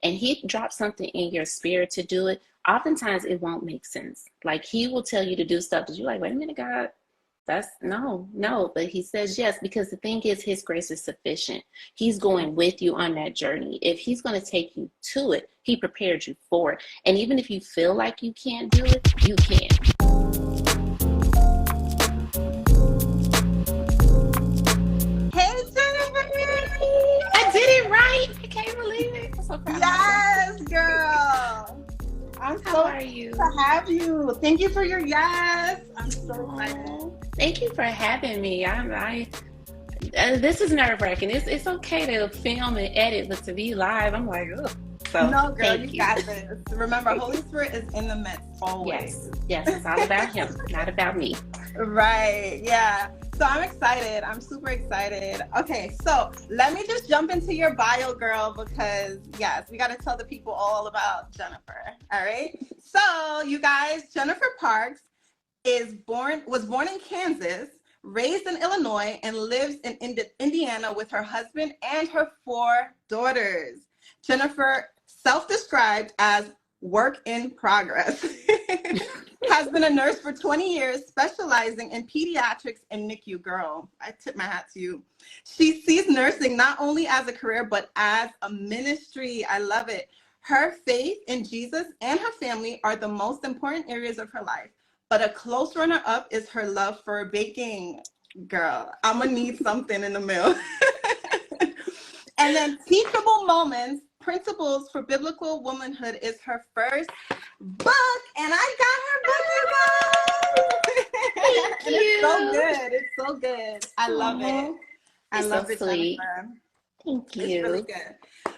and he drops something in your spirit to do it, oftentimes it won't make sense. Like he will tell you to do stuff that you're like, wait a minute, God, that's no. But he says yes, because the thing is, his grace is sufficient. He's going with you on that journey. If he's going to take you to it, he prepared you for it. And even if you feel like you can't do it, you can. Hey, Jennifer! I did it right. I can't believe it. I'm so proud of myself. Yes, girl. I'm How so are you? to have you. Thank you for your yes. I'm so excited. Oh, thank you for having me. This is nerve wracking. It's okay to film and edit, but to be live, I'm like, ugh. So No, girl, thank you got this. Remember, Holy Spirit is in the midst always. Yes, it's all about him, not about me. Right, yeah. So I'm excited. I'm super excited. Okay, so let me just jump into your bio, girl, because yes, we got to tell the people all about Jennifer. All right. So you guys, Jennifer Parks was born in Kansas, raised in Illinois, and lives in Indiana with her husband and her 4 daughters. Jennifer, self-described as work in progress, has been a nurse for 20 years, specializing in pediatrics and NICU. Girl, I tip my hat to you. She sees nursing not only as a career, but as a ministry. I love it. Her faith in Jesus and her family are the most important areas of her life. But a close runner-up is her love for baking. Girl, I'm going to need something in the mail. And then Teachable Moments, Principles for Biblical Womanhood is her first book. And I got her book, you guys. Thank And you. it's so good. It's so good. I love it. I You're love so it, sweet. Jennifer. Thank you. It's really good.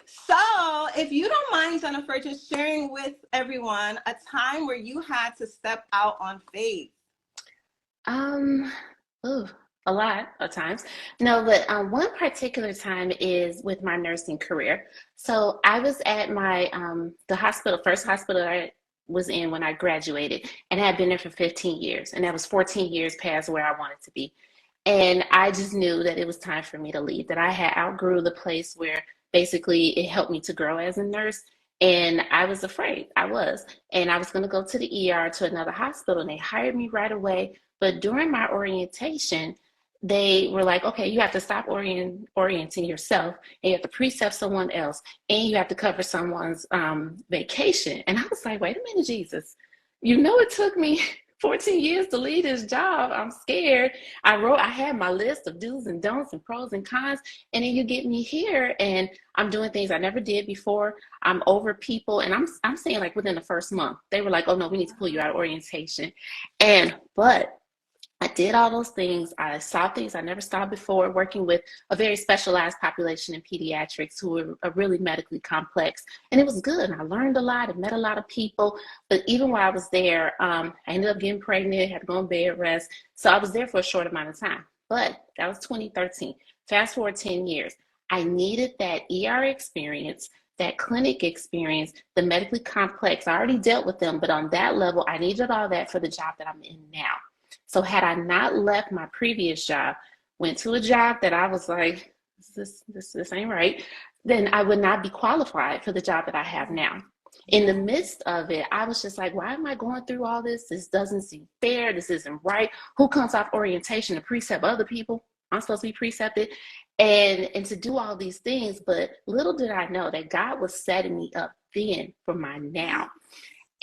So if you don't mind, Jennifer, just sharing with everyone a time where you had to step out on faith. Ooh, a lot of times. No, but one particular time is with my nursing career. So I was at my the first hospital I was in when I graduated, and I had been there for 15 years, and that was 14 years past where I wanted to be. And I just knew that it was time for me to leave, that I had outgrew the place where basically it helped me to grow as a nurse. And I was afraid. And I was going to go to the ER to another hospital, and they hired me right away. But during my orientation, they were like, okay, you have to stop orienting yourself, and you have to precept someone else, and you have to cover someone's vacation. And I was like, wait a minute, Jesus, it took me 14 years to leave this job. I'm scared. I had my list of do's and don'ts and pros and cons, and then you get me here, and I'm doing things I never did before. I'm over people, and I'm saying, like, within the first month, they were like, oh no, we need to pull you out of orientation. But I did all those things. I saw things I never saw before, working with a very specialized population in pediatrics who are really medically complex. And it was good. And I learned a lot. I met a lot of people. But even while I was there, I ended up getting pregnant, had to go on bed rest. So I was there for a short amount of time. But that was 2013. Fast forward 10 years. I needed that ER experience, that clinic experience, the medically complex. I already dealt with them, but on that level, I needed all that for the job that I'm in now. So had I not left my previous job, went to a job that I was like, this ain't right, then I would not be qualified for the job that I have now. In the midst of it, I was just like, why am I going through all this? This doesn't seem fair. This isn't right. Who comes off orientation to precept other people? I'm supposed to be precepted. And to do all these things, but little did I know that God was setting me up then for my now.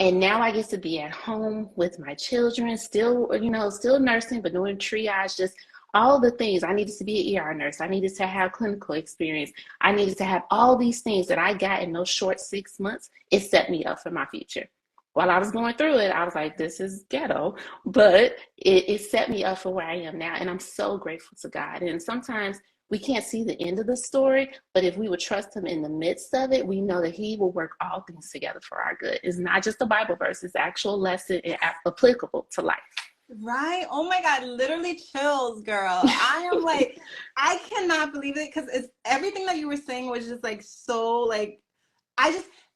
And now I get to be at home with my children, still nursing, but doing triage, just all the things. I needed to be an ER nurse. I needed to have clinical experience. I needed to have all these things that I got in those short 6 months. It set me up for my future. While I was going through it, I was like, this is ghetto, but it set me up for where I am now. And I'm so grateful to God. And sometimes we can't see the end of the story, but if we would trust him in the midst of it, we know that he will work all things together for our good. It's not just a Bible verse, it's actual lesson and applicable to life. Right. Oh my God, literally chills, girl. I am like, I cannot believe it, because it's everything that you were saying was just like so like,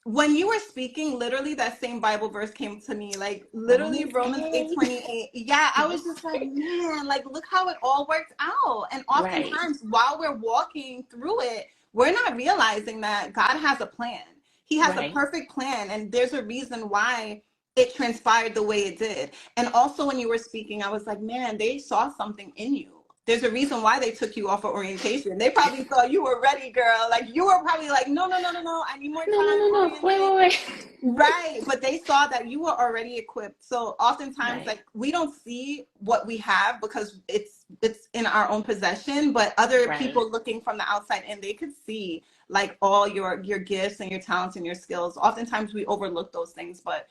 when you were speaking, literally that same Bible verse came to me, like literally Romans 8:28. Yeah, I was just like, man, like look how it all worked out. And oftentimes while we're walking through it, we're not realizing that God has a plan. He has a Right. perfect plan, and there's a reason why it transpired the way it did. And also when you were speaking, I was like, man, they saw something in you. There's a reason why they took you off of orientation. They probably thought you were ready, girl. Like, you were probably like, no, no, no, no, no. I need more No, no, time no, no. Wait, orienting. wait, wait. Right. But they saw that you were already equipped. So oftentimes, Right. like, we don't see what we have because it's in our own possession, but other Right. people looking from the outside in, they could see like all your gifts and your talents and your skills. Oftentimes we overlook those things, but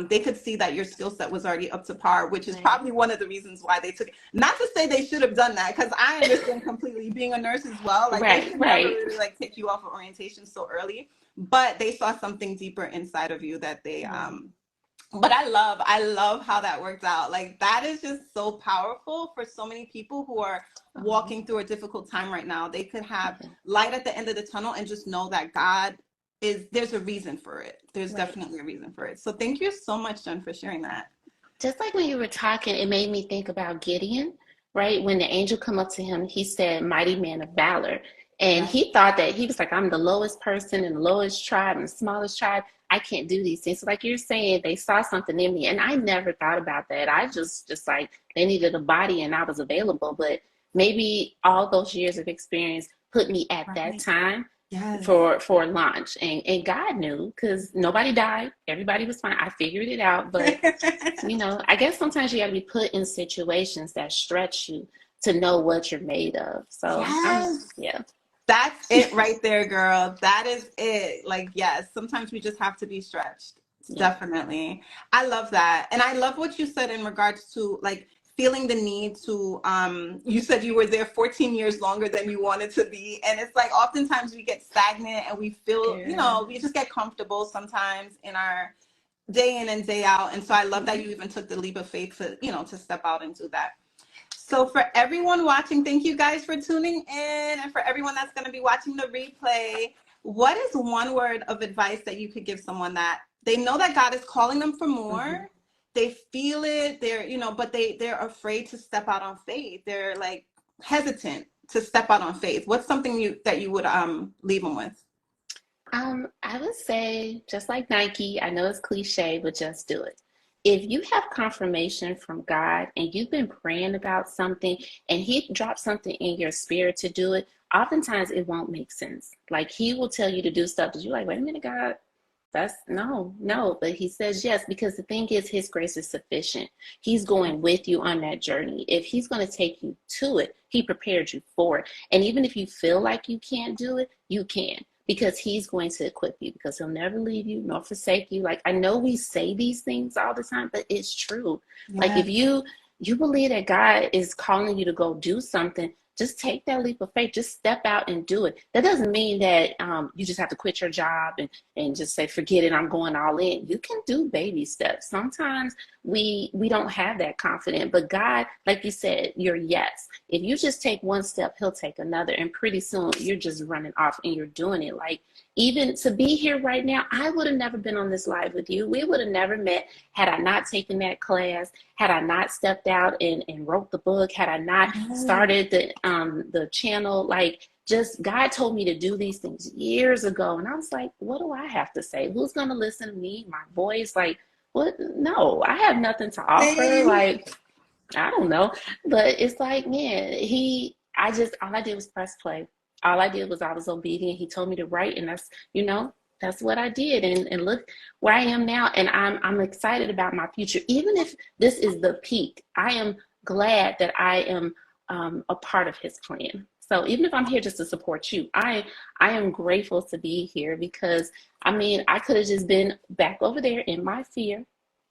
they could see that your skill set was already up to par, which is Right. probably one of the reasons why they took it. Not to say they should have done that, because I understand completely, being a nurse as well. Like, they Right. should never Right. really like take you off of orientation so early, but they saw something deeper inside of you that they Right. but I love how that worked out. Like, that is just so powerful for so many people who are Oh, walking through a difficult time right now. They could have yeah. light at the end of the tunnel and just know that God is, there's a reason for it. There's Right. definitely a reason for it. So thank you so much, Jen, for sharing that. Just like when you were talking, it made me think about Gideon, right? When the angel come up to him, he said, "Mighty man of valor," and Right. he thought that he was like, "I'm the lowest person in the lowest tribe and the smallest tribe. I can't do these things." So like you're saying, they saw something in me, and I never thought about that. I just like they needed a body, and I was available. But maybe all those years of experience put me at that Right. time Yes. for launch, and God knew because nobody died, everybody was fine. I figured it out, but I guess sometimes you got to be put in situations that stretch you to know what you're made of. So Yes. yeah, That's it right there, girl. That is it. Like, yes, sometimes we just have to be stretched. yeah, Definitely. I love that. And I love what you said in regards to like feeling the need to you said you were there 14 years longer than you wanted to be. And it's like oftentimes we get stagnant and we feel, girl. we just get comfortable sometimes in our day in and day out. And so I love that Mhm. you even took the leap of faith to, to step out and do that. So for everyone watching, thank you guys for tuning in. And for everyone that's going to be watching the replay, what is one word of advice that you could give someone that they know that God is calling them for Mhm. more? They feel it, but they're afraid to step out on faith. They're like hesitant to step out on faith. What's something that you would leave them with? I would say just like Nike, I know it's cliche, but just do it. If you have confirmation from God and you've been praying about something and He drops something in your spirit to do it, oftentimes it won't make sense. Like He will tell you to do stuff that you're like, wait a minute, God, that's no, no. But He says yes, because the thing is, His grace is sufficient. He's going with you on that journey. If He's going to take you to it, He prepared you for it. And even if you feel like you can't do it, you can because He's going to equip you because He'll never leave you nor forsake you. Like I know we say these things all the time, but it's true. Like if Yes. you believe that God is calling you to go do something, just take that leap of faith. Just step out and do it. That doesn't mean that you just have to quit your job and just say, forget it, I'm going all in. You can do baby steps. Sometimes we don't have that confidence, but God, like you said, your yes. If you just take one step, He'll take another. And pretty soon you're just running off and you're doing it. Like even to be here right now, I would have never been on this live with you. We would have never met had I not taken that class, had I not stepped out and wrote the book, had I not Yes. started the channel. Like just God told me to do these things years ago. And I was like, what do I have to say? Who's gonna listen to me? My voice? Like, what? No, I have nothing to offer. Same. Like, I don't know. But it's like, man, I just all I did was press play. All I did was I was obedient. He told me to write, and that's what I did. And look where I am now. And I'm excited about my future. Even if this is the peak, I am glad that I am a part of His plan. So even if I'm here just to support you, I am grateful to be here because I mean I could have just been back over there in my fear,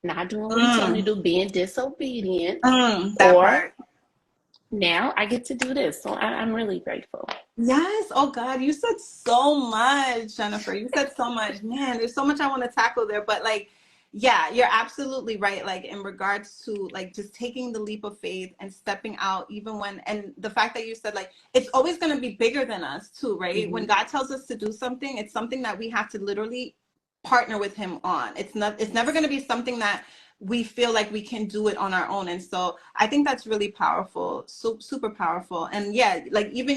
not doing what He told me Mm, to do, being disobedient, that or part. now I get to do this. So I'm really grateful. Yes. Oh God, you said so much, Jennifer. You said so much. Man, there's so much I want to tackle there. But like, yeah, you're absolutely right. Like in regards to like just taking the leap of faith and stepping out, even when, and the fact that you said like it's always going to be bigger than us too, right? When Hmm. God tells us to do something, it's something that we have to literally partner with Him on. It's never going to be something that we feel like we can do it on our own. And so I think that's really powerful, so super powerful. And yeah, like even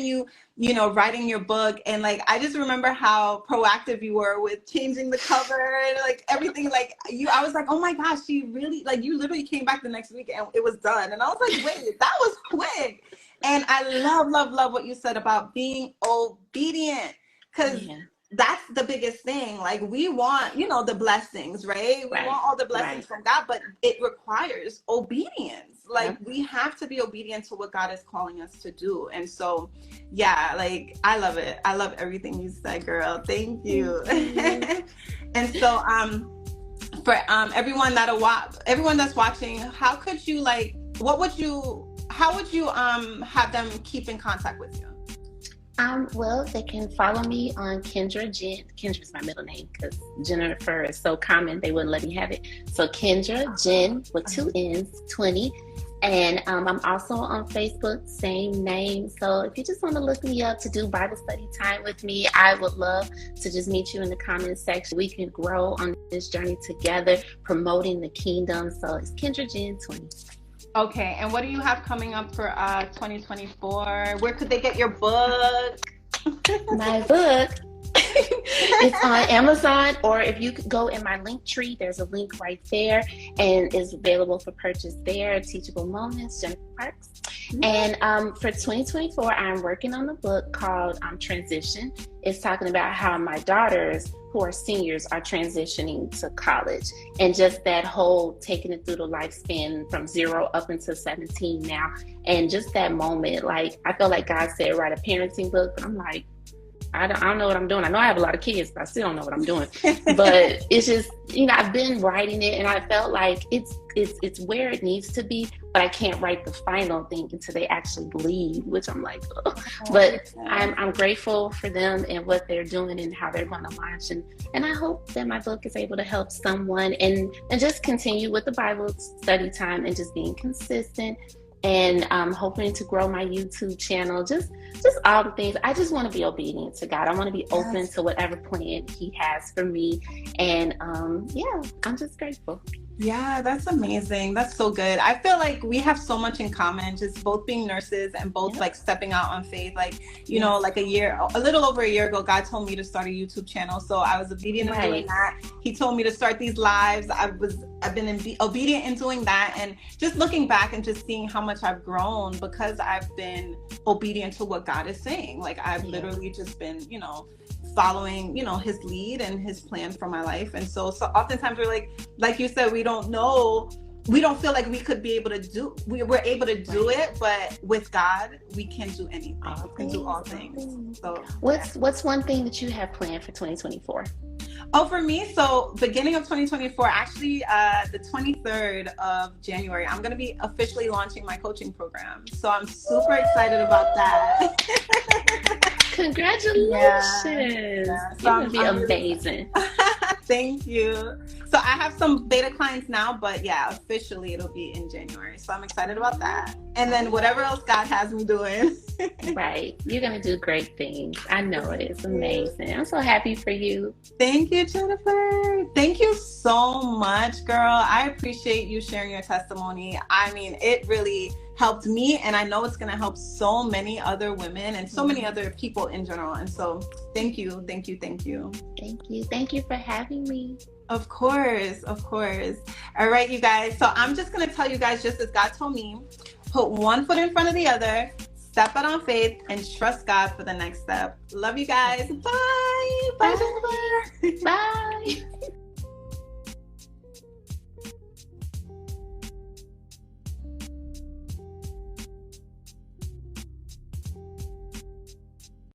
you know, writing your book, and like I just remember how proactive you were with changing the cover and like everything. Like I was like, oh my gosh, she really, like, you literally came back the next week and it was done. And I was like, wait, that was quick. And I love what you said about being obedient, because that's the biggest thing. Like we want, you know, the blessings, right? We want all the blessings from God, but it requires obedience. Like we have to be obedient to what God is calling us to do. And so, yeah, like I love it. I love everything you said, girl. Thank you. And so, for everyone that's watching, how could you like, how would you have them keep in contact with you? Well, they can follow me on Kendra Jen. Kendra's my middle name because Jennifer is so common, they wouldn't let me have it. So Kendra Jen with 2 N's, 20. And I'm also on Facebook, same name. So if you just want to look me up to do Bible study time with me, I would love to just meet you in the comments section. We can grow on this journey together, promoting the kingdom. So it's Kendra Jen 20. Okay, and what do you have coming up for 2024? Where could they get your book? My book, it's on Amazon, or if you could go in my link tree, there's a link right there, and it's available for purchase there. Teachable Moments, Jennifer Parks. And for 2024, I'm working on a book called Transition. It's talking about how my daughters, who are seniors, are transitioning to college, and just that whole taking it through the lifespan from 0 up until 17 now. And just that moment, like I feel like God said, write a parenting book, but I'm like, I don't know what I'm doing. I know I have a lot of kids, but I still don't know what I'm doing. But it's just, you know, I've been writing it, and I felt like it's where it needs to be, but I can't write the final thing until they actually leave, which I'm like, oh. But I'm grateful for them and what they're doing and how they're going to launch. And I hope that my book is able to help someone, and just continue with the Bible study time and just being consistent. And I'm hoping to grow my YouTube channel, just all the things. I just want to be obedient to God. I want to be open to whatever plan He has for me. And yeah, I'm just grateful. Yeah, that's amazing. That's so good. I feel like we have so much in common, just both being nurses and both like stepping out on faith. Like, you know, like a little over a year ago, God told me to start a YouTube channel. So I was obedient in doing that. He told me to start these lives. I've been obedient in doing that. And just looking back and just seeing how much I've grown because I've been obedient to what God is saying. Like I've literally just been, you know, following, you know, His lead and His plan for my life. And so oftentimes we're like you said, we don't feel like we could be able to do, we're able to do it, but with God, we can do anything. We can do all things. So what's one thing that you have planned for 2024? Oh, for me, so beginning of 2024, actually the 23rd of January, I'm going to be officially launching my coaching program. So I'm super excited about that. Congratulations. Yeah. So You're going to be amazing. Thank you. So I have some beta clients now, but yeah, officially it'll be in January. So I'm excited about that. And then whatever else God has me doing. Right. You're going to do great things. I know it is amazing. I'm so happy for you. Thank you, Jennifer. Thank you so much, girl. I appreciate you sharing your testimony. I mean, it really helped me, and I know it's going to help so many other women and so many other people in general. And so thank you. Thank you for having me. Of course. All right, you guys. So I'm just going to tell you guys, just as God told me, put one foot in front of the other, step out on faith, and trust God for the next step. Love you guys. Bye. Bye, Jennifer. Bye.